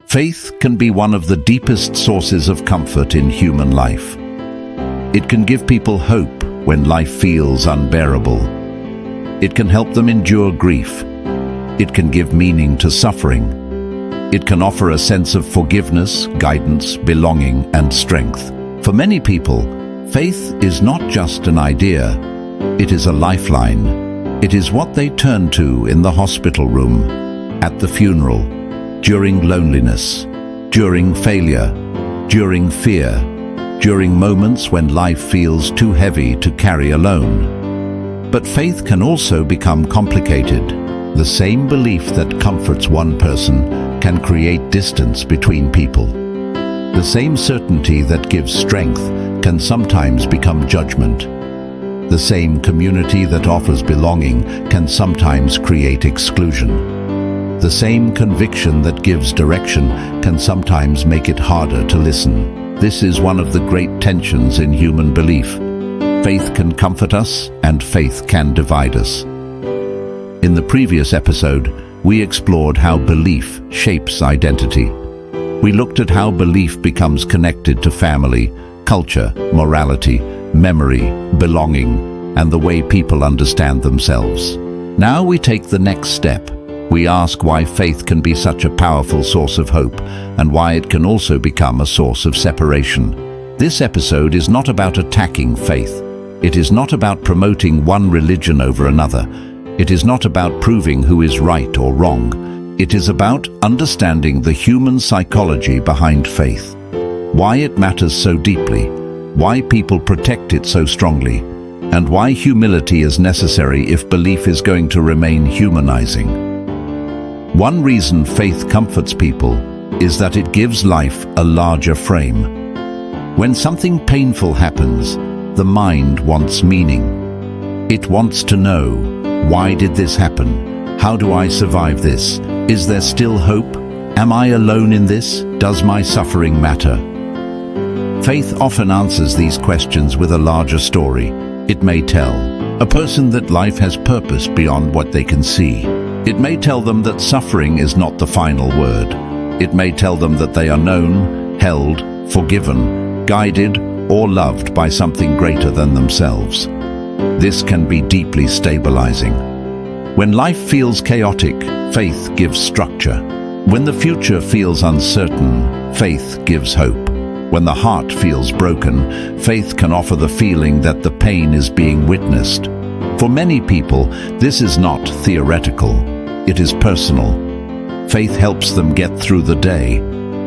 Faith can be one of the deepest sources of comfort in human life. It can give people hope when life feels unbearable. It can help them endure grief. It can give meaning to suffering. It can offer a sense of forgiveness, guidance, belonging, and strength. For many people, faith is not just an idea, it is a lifeline. It is what they turn to in the hospital room, at the funeral, during loneliness, during failure, during fear, during moments when life feels too heavy to carry alone. But faith can also become complicated. The same belief that comforts one person can create distance between people. The same certainty that gives strength can sometimes become judgment. The same community that offers belonging can sometimes create exclusion. The same conviction that gives direction can sometimes make it harder to listen. This is one of the great tensions in human belief. Faith can comfort us, and faith can divide us. In the previous episode, we explored how belief shapes identity. We looked at how belief becomes connected to family, culture, morality, memory, belonging, and the way people understand themselves. Now we take the next step. We ask why faith can be such a powerful source of hope and why it can also become a source of separation. This episode is not about attacking faith. It is not about promoting one religion over another. It is not about proving who is right or wrong. It is about understanding the human psychology behind faith, why it matters so deeply, why people protect it so strongly, and why humility is necessary if belief is going to remain humanizing. One reason faith comforts people is that it gives life a larger frame. When something painful happens, the mind wants meaning. It wants to know, why did this happen? How do I survive this? Is there still hope? Am I alone in this? Does my suffering matter? Faith often answers these questions with a larger story. It may tell a person that life has purpose beyond what they can see. It may tell them that suffering is not the final word. It may tell them that they are known, held, forgiven, guided, or loved by something greater than themselves. This can be deeply stabilizing. When life feels chaotic, faith gives structure. When the future feels uncertain, faith gives hope. When the heart feels broken, faith can offer the feeling that the pain is being witnessed. For many people, this is not theoretical. It is personal. Faith helps them get through the day.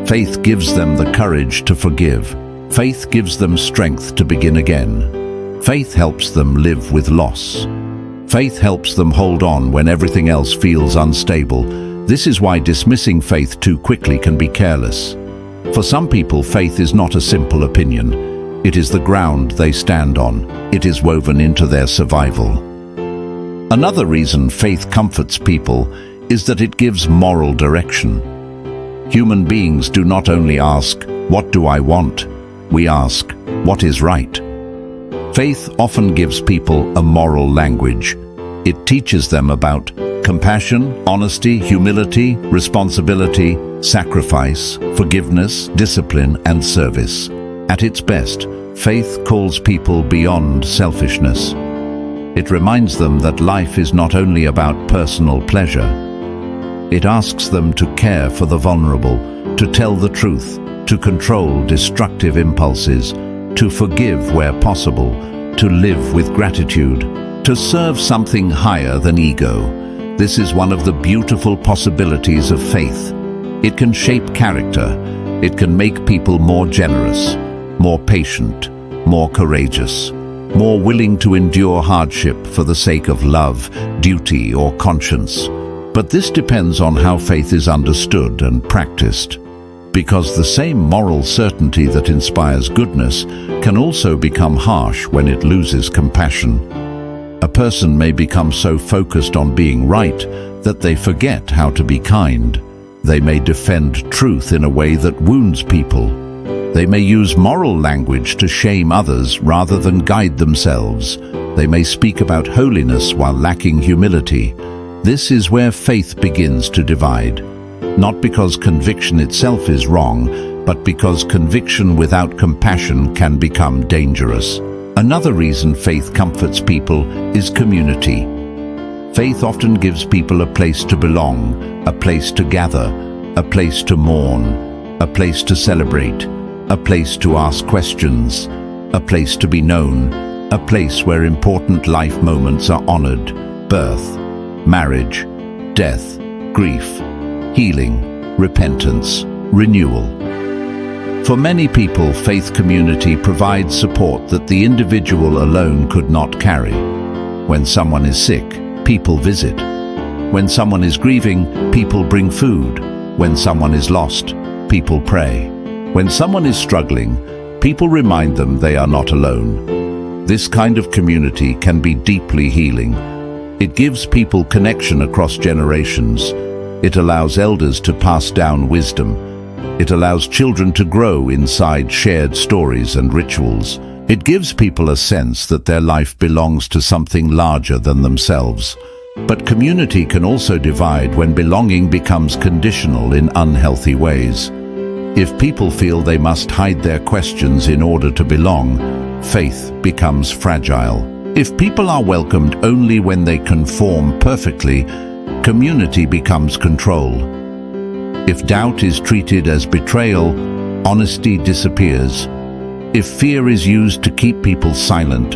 Faith gives them the courage to forgive. Faith gives them strength to begin again. Faith helps them live with loss. Faith helps them hold on when everything else feels unstable. This is why dismissing faith too quickly can be careless. For some people, faith is not a simple opinion. It is the ground they stand on. It is woven into their survival. Another reason faith comforts people is that it gives moral direction. Human beings do not only ask, "What do I want?" We ask, "What is right?" Faith often gives people a moral language. It teaches them about compassion, honesty, humility, responsibility, sacrifice, forgiveness, discipline, and service. At its best, faith calls people beyond selfishness. It reminds them that life is not only about personal pleasure. It asks them to care for the vulnerable, to tell the truth, to control destructive impulses, to forgive where possible, to live with gratitude, to serve something higher than ego. This is one of the beautiful possibilities of faith. It can shape character. It can make people more generous, more patient, more courageous, more willing to endure hardship for the sake of love, duty, or conscience. But this depends on how faith is understood and practiced, because the same moral certainty that inspires goodness can also become harsh when it loses compassion. A person may become so focused on being right that they forget how to be kind. They may defend truth in a way that wounds people. They may use moral language to shame others rather than guide themselves. They may speak about holiness while lacking humility. This is where faith begins to divide. not because conviction itself is wrong, but because conviction without compassion can become dangerous. Another reason faith comforts people is community. Faith often gives people a place to belong, a place to gather, a place to mourn, a place to celebrate, a place to ask questions, a place to be known, a place where important life moments are honored: birth, marriage, death, grief, healing, repentance, renewal. For many people, faith community provides support that the individual alone could not carry. When someone is sick, people visit. When someone is grieving, people bring food. When someone is lost, people pray. When someone is struggling, people remind them they are not alone. This kind of community can be deeply healing. It gives people connection across generations. It allows elders to pass down wisdom. It allows children to grow inside shared stories and rituals. It gives people a sense that their life belongs to something larger than themselves. But community can also divide when belonging becomes conditional in unhealthy ways. If people feel they must hide their questions in order to belong, faith becomes fragile. If people are welcomed only when they conform perfectly, community becomes control. If doubt is treated as betrayal, honesty disappears. If fear is used to keep people silent,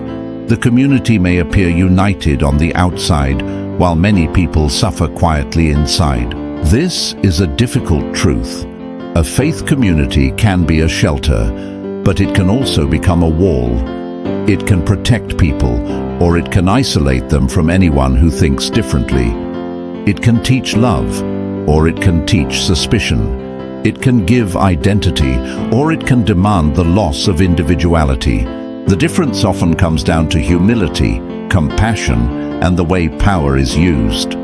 the community may appear united on the outside, while many people suffer quietly inside. This is a difficult truth. A faith community can be a shelter, but it can also become a wall. It can protect people, or it can isolate them from anyone who thinks differently. It can teach love, or it can teach suspicion. It can give identity, or it can demand the loss of individuality. The difference often comes down to humility, compassion, and the way power is used.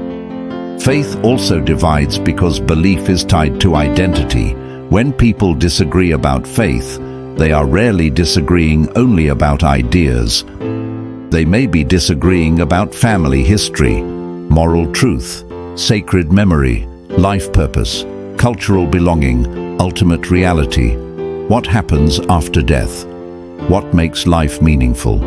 Faith also divides because belief is tied to identity. When people disagree about faith, they are rarely disagreeing only about ideas. They may be disagreeing about family history, moral truth, sacred memory, life purpose, cultural belonging, ultimate reality. What happens after death? What makes life meaningful?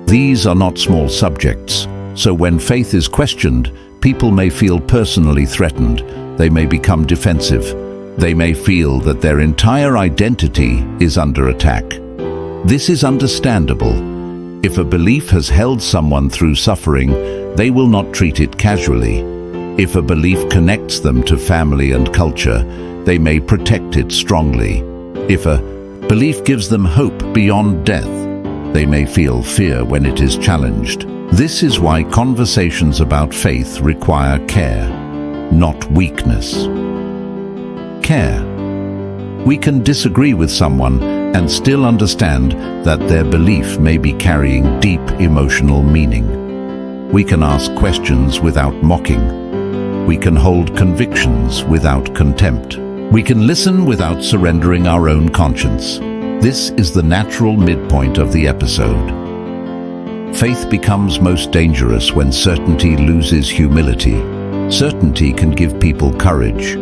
These are not small subjects, so when faith is questioned, people may feel personally threatened. They may become defensive. They may feel that their entire identity is under attack. This is understandable. If a belief has held someone through suffering, they will not treat it casually. If a belief connects them to family and culture, they may protect it strongly. If a belief gives them hope beyond death, they may feel fear when it is challenged. This is why conversations about faith require care, not weakness. Care. We can disagree with someone and still understand that their belief may be carrying deep emotional meaning. We can ask questions without mocking. We can hold convictions without contempt. We can listen without surrendering our own conscience. This is the natural midpoint of the episode. Faith becomes most dangerous when certainty loses humility. Certainty can give people courage.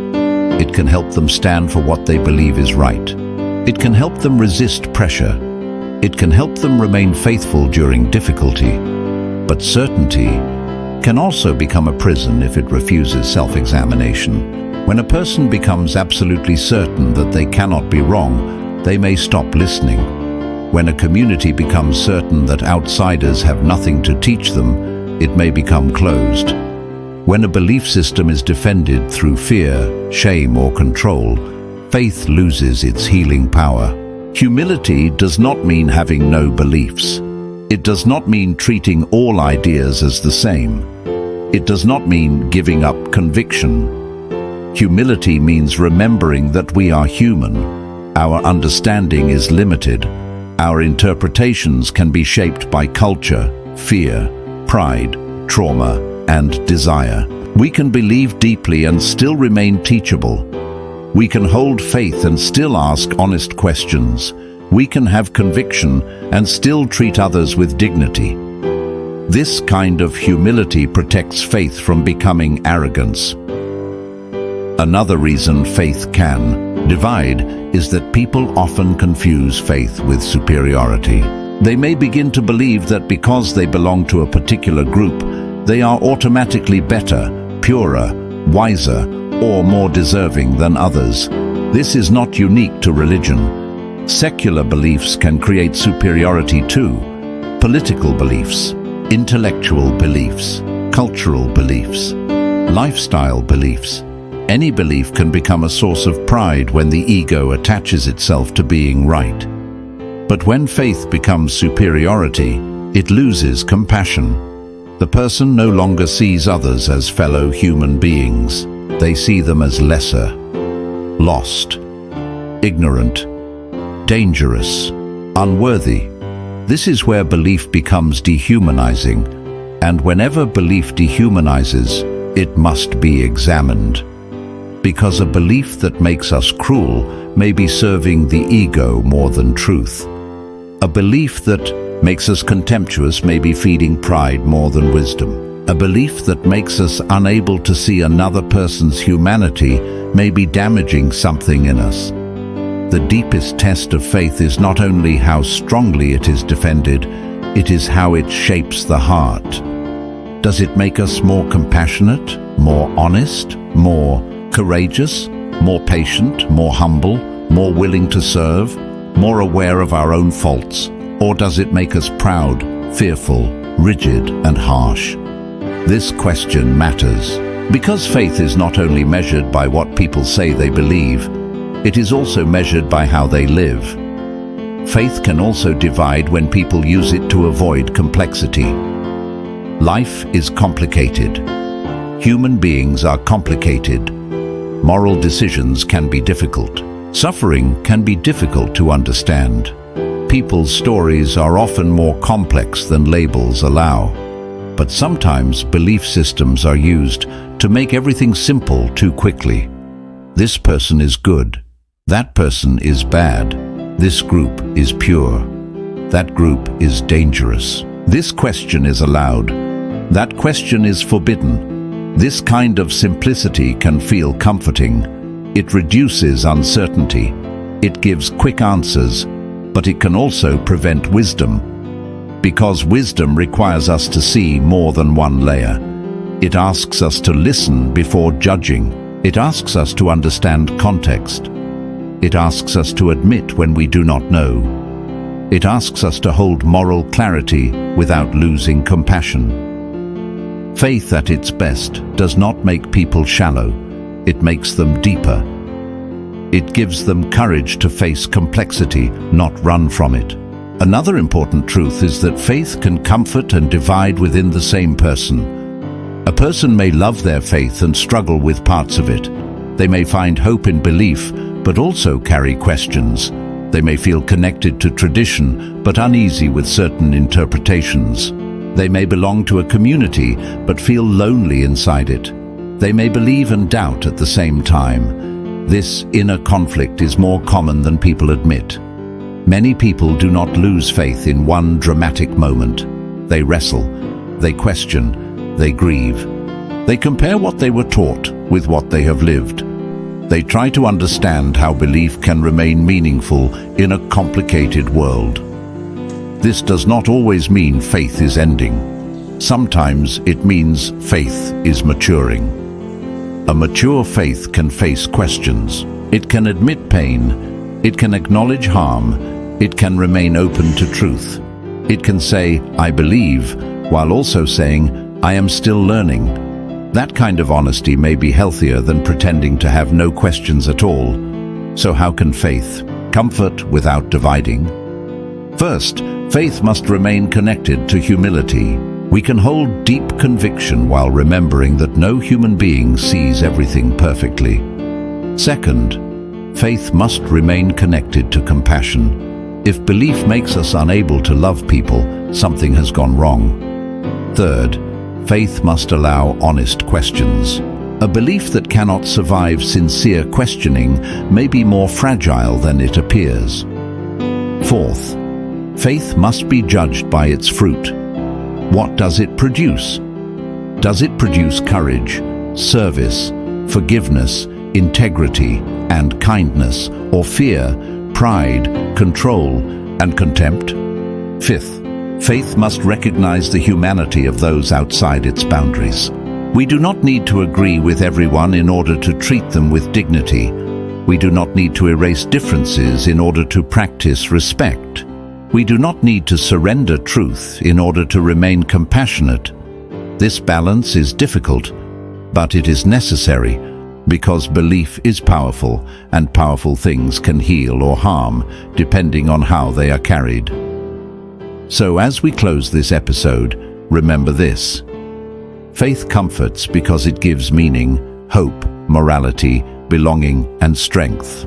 It can help them stand for what they believe is right. It can help them resist pressure. It can help them remain faithful during difficulty. But certainty can also become a prison if it refuses self-examination. When a person becomes absolutely certain that they cannot be wrong, they may stop listening. When a community becomes certain that outsiders have nothing to teach them, it may become closed. When a belief system is defended through fear, shame, or control, faith loses its healing power. Humility does not mean having no beliefs. It does not mean treating all ideas as the same. It does not mean giving up conviction. Humility means remembering that we are human. Our understanding is limited. Our interpretations can be shaped by culture, fear, pride, trauma, and desire. We can believe deeply and still remain teachable. We can hold faith and still ask honest questions. We can have conviction and still treat others with dignity. This kind of humility protects faith from becoming arrogance. Another reason faith can divide is that people often confuse faith with superiority. They may begin to believe that because they belong to a particular group, they are automatically better, purer, wiser, or more deserving than others. This is not unique to religion. Secular beliefs can create superiority too. Political beliefs, intellectual beliefs, cultural beliefs, lifestyle beliefs. Any belief can become a source of pride when the ego attaches itself to being right. But when faith becomes superiority, it loses compassion. The person no longer sees others as fellow human beings. They see them as lesser, lost, ignorant, dangerous, unworthy. This is where belief becomes dehumanizing, and whenever belief dehumanizes, it must be examined. Because a belief that makes us cruel may be serving the ego more than truth. A belief that makes us contemptuous may be feeding pride more than wisdom. A belief that makes us unable to see another person's humanity may be damaging something in us. The deepest test of faith is not only how strongly it is defended, it is how it shapes the heart. Does it make us more compassionate, more honest, more courageous, more patient, more humble, more willing to serve, more aware of our own faults? Or does it make us proud, fearful, rigid, and harsh? This question matters, because faith is not only measured by what people say they believe, it is also measured by how they live. Faith can also divide when people use it to avoid complexity. Life is complicated. Human beings are complicated. Moral decisions can be difficult. Suffering can be difficult to understand. People's stories are often more complex than labels allow. But sometimes belief systems are used to make everything simple too quickly. This person is good. That person is bad. This group is pure. That group is dangerous. This question is allowed. That question is forbidden. This kind of simplicity can feel comforting. It reduces uncertainty. It gives quick answers, but it can also prevent wisdom. Because wisdom requires us to see more than one layer. It asks us to listen before judging. It asks us to understand context. It asks us to admit when we do not know. It asks us to hold moral clarity without losing compassion. Faith at its best does not make people shallow. It makes them deeper. It gives them courage to face complexity, not run from it. Another important truth is that faith can comfort and divide within the same person. A person may love their faith and struggle with parts of it. They may find hope in belief, but also carry questions. They may feel connected to tradition, but uneasy with certain interpretations. They may belong to a community, but feel lonely inside it. They may believe and doubt at the same time. This inner conflict is more common than people admit. Many people do not lose faith in one dramatic moment. They wrestle, they question, they grieve. They compare what they were taught with what they have lived. They try to understand how belief can remain meaningful in a complicated world. This does not always mean faith is ending. Sometimes it means faith is maturing. A mature faith can face questions. It can admit pain. It can acknowledge harm. It can remain open to truth. It can say, "I believe," while also saying, "I am still learning." That kind of honesty may be healthier than pretending to have no questions at all. So how can faith comfort without dividing? First, faith must remain connected to humility. We can hold deep conviction while remembering that no human being sees everything perfectly. Second, faith must remain connected to compassion. If belief makes us unable to love people, something has gone wrong. Third, faith must allow honest questions. A belief that cannot survive sincere questioning may be more fragile than it appears. Fourth, faith must be judged by its fruit. What does it produce? Does it produce courage, service, forgiveness, integrity, and kindness, or fear, pride, control, and contempt? Fifth, faith must recognize the humanity of those outside its boundaries. We do not need to agree with everyone in order to treat them with dignity. We do not need to erase differences in order to practice respect. We do not need to surrender truth in order to remain compassionate. This balance is difficult, but it is necessary, because belief is powerful, and powerful things can heal or harm, depending on how they are carried. So as we close this episode, remember this. Faith comforts because it gives meaning, hope, morality, belonging, and strength.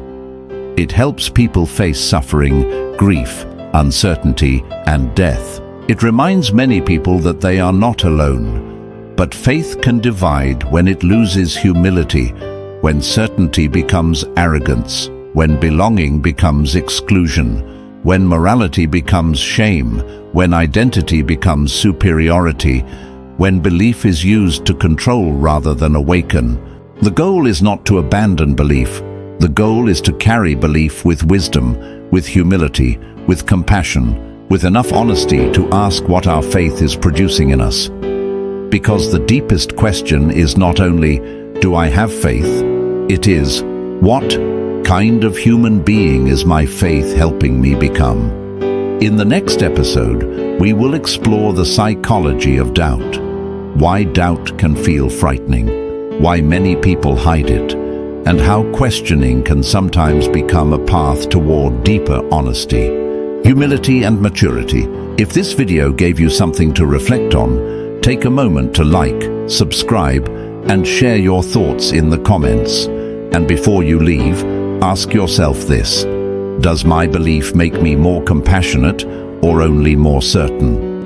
It helps people face suffering, grief, uncertainty, and death. It reminds many people that they are not alone. But faith can divide when it loses humility, when certainty becomes arrogance, when belonging becomes exclusion, when morality becomes shame, when identity becomes superiority, when belief is used to control rather than awaken. The goal is not to abandon belief. The goal is to carry belief with wisdom, with humility, with compassion, with enough honesty to ask what our faith is producing in us. Because the deepest question is not only, do I have faith? It is, what kind of human being is my faith helping me become? In the next episode, we will explore the psychology of doubt, why doubt can feel frightening, why many people hide it, and how questioning can sometimes become a path toward deeper honesty, humility, and maturity. If this video gave you something to reflect on, take a moment to like, subscribe, and share your thoughts in the comments. And before you leave, ask yourself this: does my belief make me more compassionate or only more certain?